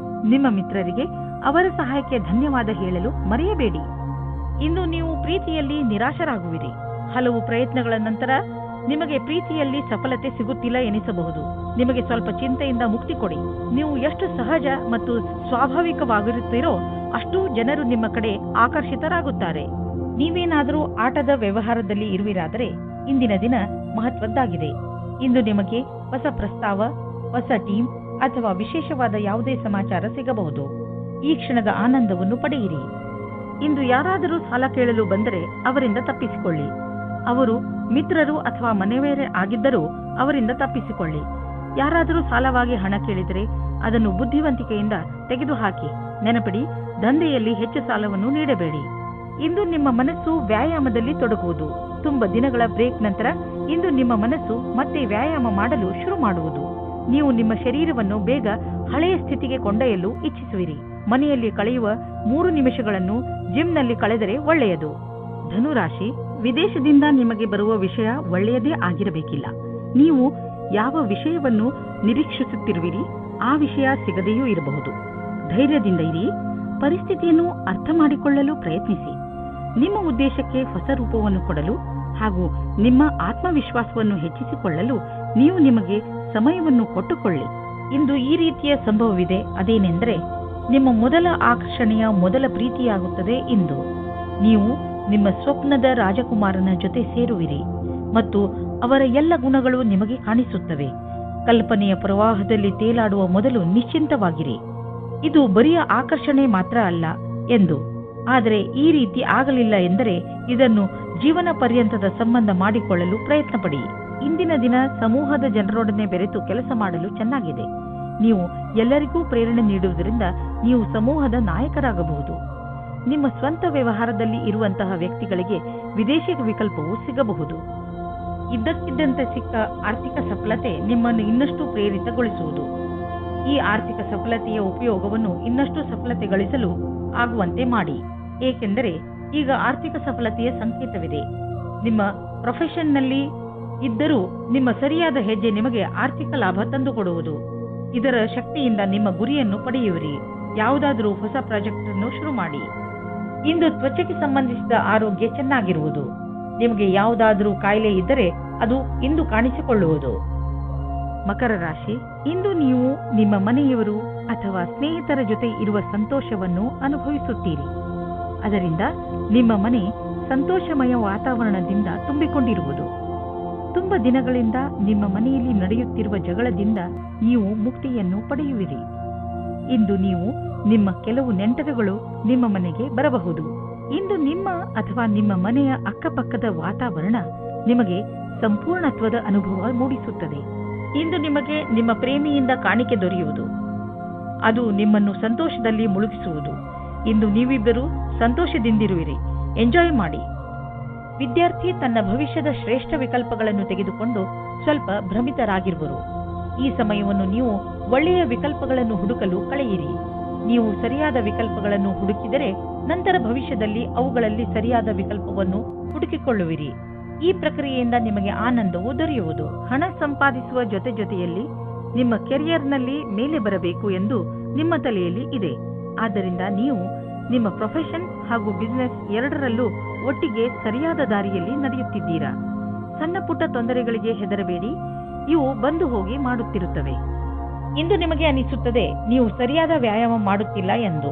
ನಿಮ್ಮ ಮಿತ್ರರಿಗೆ ಅವರ ಸಹಾಯಕ್ಕೆ ಧನ್ಯವಾದ ಹೇಳಲು ಮರೆಯಬೇಡಿ. ಇಂದು ನೀವು ಪ್ರೀತಿಯಲ್ಲಿ ನಿರಾಶರಾಗುವಿರಿ. ಹಲವು ಪ್ರಯತ್ನಗಳ ನಂತರ ನಿಮಗೆ ಪ್ರೀತಿಯಲ್ಲಿ ಸಫಲತೆ ಸಿಗುತ್ತಿಲ್ಲ ಎನಿಸಬಹುದು. ನಿಮಗೆ ಸ್ವಲ್ಪ ಚಿಂತೆಯಿಂದ ಮುಕ್ತಿ ಕೊಡಿ. ನೀವು ಎಷ್ಟು ಸಹಜ ಮತ್ತು ಸ್ವಾಭಾವಿಕವಾಗಿರುತ್ತೀರೋ ಅಷ್ಟು ಜನರು ನಿಮ್ಮ ಕಡೆ ಆಕರ್ಷಿತರಾಗುತ್ತಾರೆ. ನೀವೇನಾದರೂ ಆಟದ ವ್ಯವಹಾರದಲ್ಲಿ ಇರುವಿರಾದರೆ ಇಂದಿನ ದಿನ ಮಹತ್ವದ್ದಾಗಿದೆ. ಇಂದು ನಿಮಗೆ ಹೊಸ ಪ್ರಸ್ತಾವ, ಹೊಸ ಟೀಮ್ ಅಥವಾ ವಿಶೇಷವಾದ ಯಾವುದೇ ಸಮಾಚಾರ ಸಿಗಬಹುದು. ಈ ಕ್ಷಣದ ಆನಂದವನ್ನು ಪಡೆಯಿರಿ. ಇಂದು ಯಾರಾದರೂ ಸಾಲ ಕೇಳಲು ಬಂದರೆ ಅವರಿಂದ ತಪ್ಪಿಸಿಕೊಳ್ಳಿ. ಅವರು ಮಿತ್ರರು ಅಥವಾ ಮನೆಯವರೇ ಆಗಿದ್ದರೂ ಅವರಿಂದ ತಪ್ಪಿಸಿಕೊಳ್ಳಿ. ಯಾರಾದರೂ ಸಾಲವಾಗಿ ಹಣ ಕೇಳಿದರೆ ಅದನ್ನು ಬುದ್ಧಿವಂತಿಕೆಯಿಂದ ತೆಗೆದುಹಾಕಿ. ನೆನಪಿಡಿ, ದಂಧೆಯಲ್ಲಿ ಹೆಚ್ಚು ಸಾಲವನ್ನು ನೀಡಬೇಡಿ. ಇಂದು ನಿಮ್ಮ ಮನಸ್ಸು ವ್ಯಾಯಾಮದಲ್ಲಿ ತೊಡಗುವುದು. ತುಂಬಾ ದಿನಗಳ ಬ್ರೇಕ್ ನಂತರ ಇಂದು ನಿಮ್ಮ ಮನಸ್ಸು ಮತ್ತೆ ವ್ಯಾಯಾಮ ಮಾಡಲು ಶುರು ಮಾಡುವುದು. ನೀವು ನಿಮ್ಮ ಶರೀರವನ್ನು ಬೇಗ ಹಳೆಯ ಸ್ಥಿತಿಗೆ ಕೊಂಡೊಯ್ಯಲು ಇಚ್ಛಿಸುವಿರಿ. ಮನೆಯಲ್ಲಿ ಕಳೆಯುವ 3 ನಿಮಿಷಗಳನ್ನು ಜಿಮ್ನಲ್ಲಿ ಕಳೆದರೆ ಒಳ್ಳೆಯದು. ಧನುರಾಶಿ, ವಿದೇಶದಿಂದ ನಿಮಗೆ ಬರುವ ವಿಷಯ ಒಳ್ಳೆಯದೇ ಆಗಿರಬೇಕಿಲ್ಲ. ನೀವು ಯಾವ ವಿಷಯವನ್ನು ನಿರೀಕ್ಷಿಸುತ್ತಿರುವಿರಿ ಆ ವಿಷಯ ಸಿಗದೆಯೂ ಇರಬಹುದು. ಧೈರ್ಯದಿಂದ ಇರಿ. ಪರಿಸ್ಥಿತಿಯನ್ನು ಅರ್ಥ ಮಾಡಿಕೊಳ್ಳಲು ಪ್ರಯತ್ನಿಸಿ. ನಿಮ್ಮ ಉದ್ದೇಶಕ್ಕೆ ಹೊಸ ರೂಪವನ್ನು ಕೊಡಲು ಹಾಗೂ ನಿಮ್ಮ ಆತ್ಮವಿಶ್ವಾಸವನ್ನು ಹೆಚ್ಚಿಸಿಕೊಳ್ಳಲು ನೀವು ನಿಮಗೆ ಸಮಯವನ್ನು ಕೊಟ್ಟುಕೊಳ್ಳಿ. ಇಂದು ಈ ರೀತಿಯ ಸಂಭವವಿದೆ. ಅದೇನೆಂದರೆ ನಿಮ್ಮ ಮೊದಲ ಆಕರ್ಷಣೆಯ ಮೊದಲ ಪ್ರೀತಿಯಾಗುತ್ತದೆ. ಇಂದು ನೀವು ನಿಮ್ಮ ಸ್ವಪ್ನದ ರಾಜಕುಮಾರನ ಜೊತೆ ಸೇರುವಿರಿ ಮತ್ತು ಅವರ ಎಲ್ಲ ಗುಣಗಳು ನಿಮಗೆ ಕಾಣಿಸುತ್ತವೆ. ಕಲ್ಪನೆಯ ಪ್ರವಾಹದಲ್ಲಿ ತೇಲಾಡುವ ಮೊದಲು ನಿಶ್ಚಿಂತವಾಗಿರಿ. ಇದು ಬರಿಯ ಆಕರ್ಷಣೆ ಮಾತ್ರ ಅಲ್ಲ ಎಂದು. ಆದರೆ ಈ ರೀತಿ ಆಗಲಿಲ್ಲ ಎಂದರೆ ಇದನ್ನು ಜೀವನ ಪರ್ಯಂತದ ಸಂಬಂಧ ಮಾಡಿಕೊಳ್ಳಲು ಪ್ರಯತ್ನ ಪಡಿ. ಇಂದಿನ ದಿನ ಸಮೂಹದ ಜನರೊಡನೆ ಬೆರೆತು ಕೆಲಸ ಮಾಡಲು ಚೆನ್ನಾಗಿದೆ. ನೀವು ಎಲ್ಲರಿಗೂ ಪ್ರೇರಣೆ ನೀಡುವುದರಿಂದ ನೀವು ಸಮೂಹದ ನಾಯಕರಾಗಬಹುದು. ನಿಮ್ಮ ಸ್ವಂತ ವ್ಯವಹಾರದಲ್ಲಿ ಇರುವಂತಹ ವ್ಯಕ್ತಿಗಳಿಗೆ ವಿದೇಶಿ ವಿಕಲ್ಪವು ಸಿಗಬಹುದು. ಇದ್ದಕ್ಕಿದ್ದಂತೆ ಸಿಕ್ಕ ಆರ್ಥಿಕ ಸಫಲತೆ ನಿಮ್ಮನ್ನು ಇನ್ನಷ್ಟು ಪ್ರೇರಿತಗೊಳಿಸುವುದು. ಈ ಆರ್ಥಿಕ ಸಫಲತೆಯ ಉಪಯೋಗವನ್ನು ಇನ್ನಷ್ಟು ಸಫಲತೆ ಗಳಿಸಲು ಆಗುವಂತೆ ಮಾಡಿ. ಏಕೆಂದರೆ ಈಗ ಆರ್ಥಿಕ ಸಫಲತೆಯ ಸಂಕೇತವಿದೆ. ನಿಮ್ಮ ಪ್ರೊಫೆಷನ್ನಲ್ಲಿ ಇದ್ದರೂ ನಿಮ್ಮ ಸರಿಯಾದ ಹೆಜ್ಜೆ ನಿಮಗೆ ಆರ್ಥಿಕ ಲಾಭ ತಂದುಕೊಡುವುದು. ಇದರ ಶಕ್ತಿಯಿಂದ ನಿಮ್ಮ ಗುರಿಯನ್ನು ಪಡೆಯುವಿರಿ. ಯಾವುದಾದರೂ ಹೊಸ ಪ್ರಾಜೆಕ್ಟ್ ಅನ್ನು ಶುರು ಮಾಡಿ. ಇಂದು ತ್ವಚೆಗೆ ಸಂಬಂಧಿಸಿದ ಆರೋಗ್ಯ ಚೆನ್ನಾಗಿರುವುದು. ನಿಮಗೆ ಯಾವುದಾದರೂ ಕಾಯಿಲೆ ಇದ್ದರೆ ಅದು ಇಂದು ಕಾಣಿಸಿಕೊಳ್ಳುವುದು. ಮಕರ ರಾಶಿ, ಇಂದು ನೀವು ನಿಮ್ಮ ಮನೆಯವರು ಅಥವಾ ಸ್ನೇಹಿತರ ಜೊತೆ ಇರುವ ಸಂತೋಷವನ್ನು ಅನುಭವಿಸುತ್ತೀರಿ. ಅದರಿಂದ ನಿಮ್ಮ ಮನೆ ಸಂತೋಷಮಯ ವಾತಾವರಣದಿಂದ ತುಂಬಿಕೊಂಡಿರುವುದು. ತುಂಬ ದಿನಗಳಿಂದ ನಿಮ್ಮ ಮನೆಯಲ್ಲಿ ನಡೆಯುತ್ತಿರುವ ಜಗಳದಿಂದ ನೀವು ಮುಕ್ತಿಯನ್ನು ಪಡೆಯುವಿರಿ. ಇಂದು ನೀವು ನಿಮ್ಮ ಕೆಲವು ನೆಂಟರುಗಳು ನಿಮ್ಮ ಮನೆಗೆ ಬರಬಹುದು. ಇಂದು ನಿಮ್ಮ ಅಥವಾ ನಿಮ್ಮ ಮನೆಯ ಅಕ್ಕಪಕ್ಕದ ವಾತಾವರಣ ನಿಮಗೆ ಸಂಪೂರ್ಣತ್ವದ ಅನುಭವ ಮೂಡಿಸುತ್ತದೆ. ಇಂದು ನಿಮಗೆ ನಿಮ್ಮ ಪ್ರೇಮಿಯಿಂದ ಕಾಣಿಕೆ ದೊರೆಯುವುದು. ಅದು ನಿಮ್ಮನ್ನು ಸಂತೋಷದಲ್ಲಿ ಮುಳುಗಿಸುವುದು. ಇಂದು ನೀವಿಬ್ಬರು ಸಂತೋಷದಿಂದಿರುವಿರಿ. ಎಂಜಾಯ್ ಮಾಡಿ. ವಿದ್ಯಾರ್ಥಿ ತನ್ನ ಭವಿಷ್ಯದ ಶ್ರೇಷ್ಠ ವಿಕಲ್ಪಗಳನ್ನು ತೆಗೆದುಕೊಂಡು ಸ್ವಲ್ಪ ಭ್ರಮಿತರಾಗಿರುವರು. ಈ ಸಮಯವನ್ನು ನೀವು ಒಳ್ಳೆಯ ವಿಕಲ್ಪಗಳನ್ನು ಹುಡುಕಲು ಕಳೆಯಿರಿ. ನೀವು ಸರಿಯಾದ ವಿಕಲ್ಪಗಳನ್ನು ಹುಡುಕಿದರೆ ನಂತರ ಭವಿಷ್ಯದಲ್ಲಿ ಅವುಗಳಲ್ಲಿ ಸರಿಯಾದ ವಿಕಲ್ಪವನ್ನು ಹುಡುಕಿಕೊಳ್ಳುವಿರಿ. ಈ ಪ್ರಕ್ರಿಯೆಯಿಂದ ನಿಮಗೆ ಆನಂದವು ದೊರೆಯುವುದು. ಹಣ ಸಂಪಾದಿಸುವ ಜೊತೆಯಲ್ಲಿ ನಿಮ್ಮ ಕೆರಿಯರ್ನಲ್ಲಿ ಮೇಲೆ ಬರಬೇಕು ಎಂದು ನಿಮ್ಮ ತಲೆಯಲ್ಲಿ ಇದೆ. ಆದ್ದರಿಂದ ನೀವು ನಿಮ್ಮ ಪ್ರೊಫೆಷನ್ ಹಾಗೂ ಬಿಸಿನೆಸ್ ಎರಡರಲ್ಲೂ ಒಟ್ಟಿಗೆ ಸರಿಯಾದ ದಾರಿಯಲ್ಲಿ ನಡೆಯುತ್ತಿದ್ದೀರಾ. ಸಣ್ಣ ಪುಟ್ಟ ತೊಂದರೆಗಳಿಗೆ ಹೆದರಬೇಡಿ, ಇವು ಬಂದು ಹೋಗಿ ಮಾಡುತ್ತಿರುತ್ತವೆ. ಇಂದು ನಿಮಗೆ ಅನಿಸುತ್ತದೆ ನೀವು ಸರಿಯಾದ ವ್ಯಾಯಾಮ ಮಾಡುತ್ತಿಲ್ಲ ಎಂದು.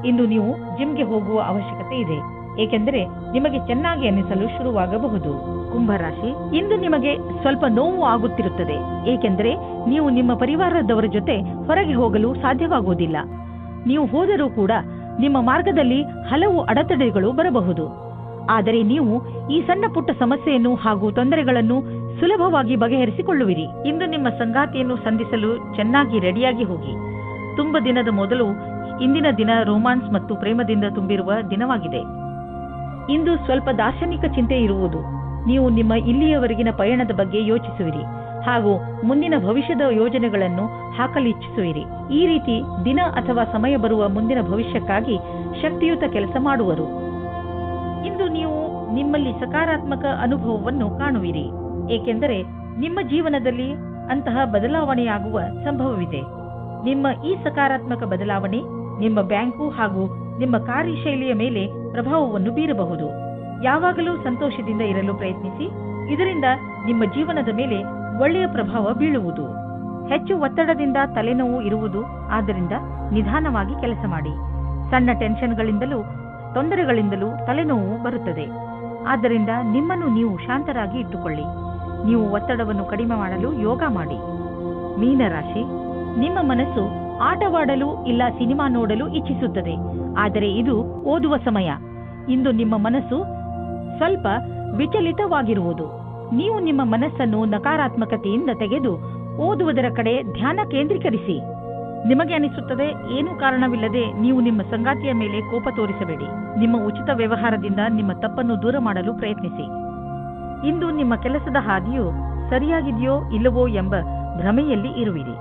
ಇಂದು ನೀವು ಜಿಮ್ಗೆ ಹೋಗುವ ಅವಶ್ಯಕತೆ ಇದೆ, ಏಕೆಂದರೆ ನಿಮಗೆ ಚೆನ್ನಾಗಿ ಅನಿಸಲು ಶುರುವಾಗಬಹುದು. ಕುಂಭರಾಶಿ, ಇಂದು ನಿಮಗೆ ಸ್ವಲ್ಪ ನೋವು ಆಗುತ್ತಿರುತ್ತದೆ, ಏಕೆಂದರೆ ನೀವು ನಿಮ್ಮ ಪರಿವಾರದವರ ಜೊತೆ ಹೊರಗೆ ಹೋಗಲು ಸಾಧ್ಯವಾಗುವುದಿಲ್ಲ. ನೀವು ಹೋದರೂ ಕೂಡ ನಿಮ್ಮ ಮಾರ್ಗದಲ್ಲಿ ಹಲವು ಅಡೆತಡೆಗಳು ಬರಬಹುದು. ಆದರೆ ನೀವು ಈ ಸಣ್ಣ ಪುಟ್ಟ ಸಮಸ್ಯೆಯನ್ನು ಹಾಗೂ ತೊಂದರೆಗಳನ್ನು ಸುಲಭವಾಗಿ ಬಗೆಹರಿಸಿಕೊಳ್ಳುವಿರಿ. ಇಂದು ನಿಮ್ಮ ಸಂಗಾತಿಯನ್ನು ಸಂಧಿಸಲು ಚೆನ್ನಾಗಿ ರೆಡಿಯಾಗಿ ಹೋಗಿ. ತುಂಬ ದಿನದ ಮೊದಲು ಇಂದಿನ ದಿನ ರೋಮಾನ್ಸ್ ಮತ್ತು ಪ್ರೇಮದಿಂದ ತುಂಬಿರುವ ದಿನವಾಗಿದೆ. ಇಂದು ಸ್ವಲ್ಪ ದಾರ್ಶನಿಕ ಚಿಂತೆ ಇರುವುದು. ನೀವು ನಿಮ್ಮ ಇಲ್ಲಿಯವರೆಗಿನ ಪಯಣದ ಬಗ್ಗೆ ಯೋಚಿಸುವಿರಿ ಹಾಗೂ ಮುಂದಿನ ಭವಿಷ್ಯದ ಯೋಜನೆಗಳನ್ನು ಹಾಕಲಿಚ್ಛಿಸುವಿರಿ. ಈ ರೀತಿ ದಿನ ಅಥವಾ ಸಮಯ ಬರುವ ಮುಂದಿನ ಭವಿಷ್ಯಕ್ಕಾಗಿ ಶಕ್ತಿಯುತ ಕೆಲಸ ಮಾಡುವರು. ಇಂದು ನೀವು ನಿಮ್ಮಲ್ಲಿ ಸಕಾರಾತ್ಮಕ ಅನುಭವವನ್ನು ಕಾಣುವಿರಿ, ಏಕೆಂದರೆ ನಿಮ್ಮ ಜೀವನದಲ್ಲಿ ಅಂತಹ ಬದಲಾವಣೆಯಾಗುವ ಸಂಭವವಿದೆ. ನಿಮ್ಮ ಈ ಸಕಾರಾತ್ಮಕ ಬದಲಾವಣೆ ನಿಮ್ಮ ಬ್ಯಾಂಕು ಹಾಗೂ ನಿಮ್ಮ ಕಾರ್ಯಶೈಲಿಯ ಮೇಲೆ ಪ್ರಭಾವವನ್ನು ಬೀರಬಹುದು. ಯಾವಾಗಲೂ ಸಂತೋಷದಿಂದ ಇರಲು ಪ್ರಯತ್ನಿಸಿ. ಇದರಿಂದ ನಿಮ್ಮ ಜೀವನದ ಮೇಲೆ ಒಳ್ಳೆಯ ಪ್ರಭಾವ ಬೀಳುವುದು. ಹೆಚ್ಚು ಒತ್ತಡದಿಂದ ತಲೆನೋವು ಇರುವುದು, ಆದ್ದರಿಂದ ನಿಧಾನವಾಗಿ ಕೆಲಸ ಮಾಡಿ. ಸಣ್ಣ ಟೆನ್ಷನ್ಗಳಿಂದಲೂ ತೊಂದರೆಗಳಿಂದಲೂ ತಲೆನೋವು ಬರುತ್ತದೆ. ಆದ್ದರಿಂದ ನಿಮ್ಮನ್ನು ನೀವು ಶಾಂತರಾಗಿ ಇಟ್ಟುಕೊಳ್ಳಿ. ನೀವು ಒತ್ತಡವನ್ನು ಕಡಿಮೆ ಮಾಡಲು ಯೋಗ ಮಾಡಿ. ಮೀನರಾಶಿ, ನಿಮ್ಮ ಮನಸ್ಸು ಆಟವಾಡಲು ಇಲ್ಲ ಸಿನಿಮಾ ನೋಡಲು ಇಚ್ಛಿಸುತ್ತದೆ, ಆದರೆ ಇದು ಓದುವ ಸಮಯ. ಇಂದು ನಿಮ್ಮ ಮನಸ್ಸು ಸ್ವಲ್ಪ ವಿಚಲಿತವಾಗಿರುವುದು. ನೀವು ನಿಮ್ಮ ಮನಸ್ಸನ್ನು ನಕಾರಾತ್ಮಕತೆಯಿಂದ ತೆಗೆದು ಓದುವುದರ ಕಡೆ ಧ್ಯಾನ ಕೇಂದ್ರೀಕರಿಸಿ. ನಿಮಗೆ ಅನಿಸುತ್ತದೆ ಏನೂ ಕಾರಣವಿಲ್ಲದೆ ನೀವು ನಿಮ್ಮ ಸಂಗಾತಿಯ ಮೇಲೆ ಕೋಪ ತೋರಿಸಬೇಡಿ. ನಿಮ್ಮ ಉಚಿತ ವ್ಯವಹಾರದಿಂದ ನಿಮ್ಮ ತಪ್ಪನ್ನು ದೂರ ಮಾಡಲು ಪ್ರಯತ್ನಿಸಿ. ಇಂದು ನಿಮ್ಮ ಕೆಲಸದ ಹಾದಿಯು ಸರಿಯಾಗಿದೆಯೋ ಇಲ್ಲವೋ ಎಂಬ ಭ್ರಮೆಯಲ್ಲಿ ಇರುವಿರಿ.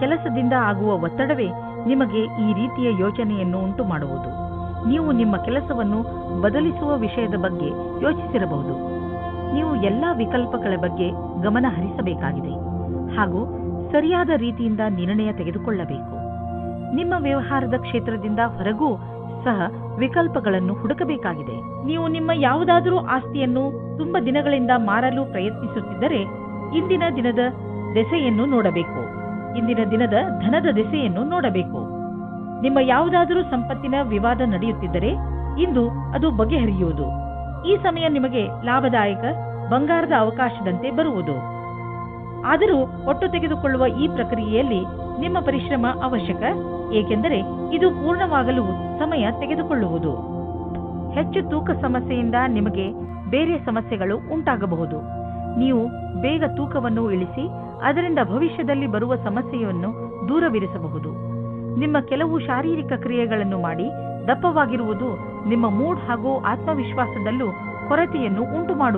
ಕೆಲಸದಿಂದ ಆಗುವ ಒತ್ತಡವೇ ನಿಮಗೆ ಈ ರೀತಿಯ ಯೋಚನೆಯನ್ನು ಉಂಟು ಮಾಡುವುದು. ನೀವು ನಿಮ್ಮ ಕೆಲಸವನ್ನು ಬದಲಿಸುವ ವಿಷಯದ ಬಗ್ಗೆ ಯೋಚಿಸಿರಬಹುದು. ನೀವು ಎಲ್ಲಾ ವಿಕಲ್ಪಗಳ ಬಗ್ಗೆ ಗಮನ ಹರಿಸಬೇಕಾಗಿದೆ ಹಾಗೂ ಸರಿಯಾದ ರೀತಿಯಿಂದ ನಿರ್ಣಯ ತೆಗೆದುಕೊಳ್ಳಬೇಕು. ನಿಮ್ಮ ವ್ಯವಹಾರದ ಕ್ಷೇತ್ರದಿಂದ ಹೊರಗೂ ಸಹ ವಿಕಲ್ಪಗಳನ್ನು ಹುಡುಕಬೇಕಾಗಿದೆ. ನೀವು ನಿಮ್ಮ ಯಾವುದಾದರೂ ಆಸ್ತಿಯನ್ನು ತುಂಬ ದಿನಗಳಿಂದ ಮಾರಲು ಪ್ರಯತ್ನಿಸುತ್ತಿದ್ದರೆ ಇಂದಿನ ದಿನದ ದೆಸೆಯನ್ನು ನೋಡಬೇಕು. ಇಂದಿನ ದಿನದ ಧನದ ದೆಸೆಯನ್ನು ನೋಡಬೇಕು. ನಿಮ್ಮ ಯಾವುದಾದರೂ ಸಂಪತ್ತಿನ ವಿವಾದ ನಡೆಯುತ್ತಿದ್ದರೆ ಇಂದು ಅದು ಬಗೆಹರಿಯುವುದು. ಈ ಸಮಯ ನಿಮಗೆ ಲಾಭದಾಯಕ ಬಂಗಾರದ ಅವಕಾಶದಂತೆ ಬರುವುದು. ಆದರೂ ಹೊಟ್ಟು ತೆಗೆದುಕೊಳ್ಳುವ ಈ ಪ್ರಕ್ರಿಯೆಯಲ್ಲಿ ನಿಮ್ಮ ಪರಿಶ್ರಮ ಅವಶ್ಯಕ, ಏಕೆಂದರೆ ಇದು ಪೂರ್ಣವಾಗಲು ಸಮಯ ತೆಗೆದುಕೊಳ್ಳುವುದು. ಹೆಚ್ಚು ತೂಕ ಸಮಸ್ಯೆಯಿಂದ ನಿಮಗೆ ಬೇರೆ ಸಮಸ್ಯೆಗಳು ಉಂಟಾಗಬಹುದು. ನೀವು ಬೇಗ ತೂಕವನ್ನು ಇಳಿಸಿ ಅದರಿಂದ ಭವಿಷ್ಯದಲ್ಲಿ ಬರುವ ಸಮಸ್ಯೆಯನ್ನು ದೂರವಿರಿಸಬಹುದು. ನಿಮ್ಮ ಕೆಲವು ಶಾರೀರಿಕ ಕ್ರಿಯೆಗಳನ್ನು ಮಾಡಿ ದಪ್ಪವಾಗಿರುವುದು ನಿಮ್ಮ ಮೂಡ್ ಹಾಗೂ ಆತ್ಮವಿಶ್ವಾಸದಲ್ಲೂ ಕೊರತೆಯನ್ನು ಉಂಟು ಮಾಡುವುದು.